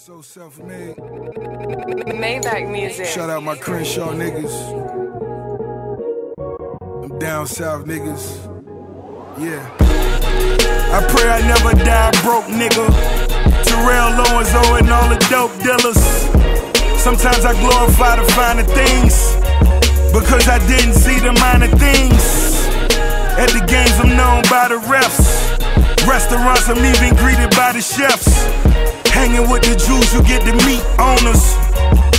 So self-made. Maybach music. Shout out my Crenshaw niggas. Them down south niggas. Yeah. I pray I never die broke, nigga. Terrell Owens and all the dope dealers. Sometimes I glorify the finer things, because I didn't see the minor things. At the games I'm known by the refs. Restaurants I'm even greeted by the chefs. Hanging with the Jews, you get to meet owners.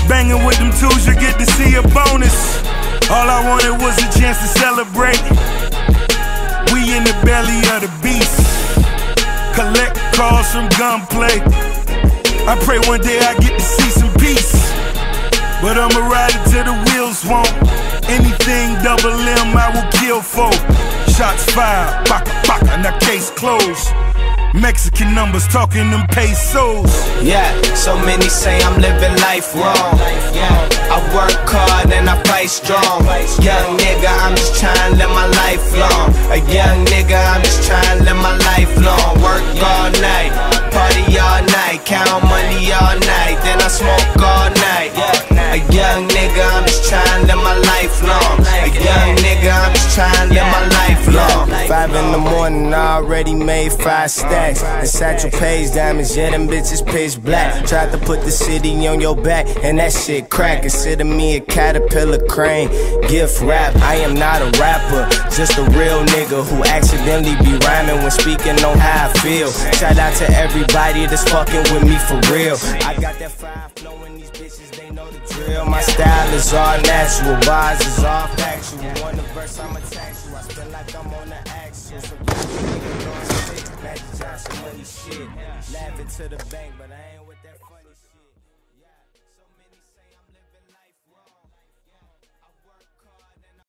Banging with them tools, you get to see a bonus. All I wanted was a chance to celebrate. We in the belly of the beast. Collect calls from gunplay. I pray one day I get to see some peace, but I'ma ride it till the wheels won't. Anything double M I will kill for. Shots fired, baka baka, now case closed. Mexican numbers talking them pesos. Yeah, so many say I'm living life wrong. I work hard and I fight strong. Young nigga, I'm just trying to live my life long. A young nigga, I'm just trying to live my life long. Work all night, party all night, count money all night, then I smoke all night. A young nigga, I'm just trying to live my life long. A young nigga, I'm just trying to live my life long. 5 in the morning, I already made 5 stacks. And Satchel Page diamonds, yeah, them bitches pitch black. Tried to put the city on your back, and that shit crack. Consider me a caterpillar crane, gift wrap. I am not a rapper, just a real nigga who accidentally be rhyming when speaking on how I feel. Shout out to everybody that's fucking with me for real. I got that fire flowing, these bitches, they know the drill. My style is all natural, bars is all factual. One verse, I'ma tax you. I spend like I'm on the axle. So Magic Johnson money shit. Laughing to the bank, but I ain't with that.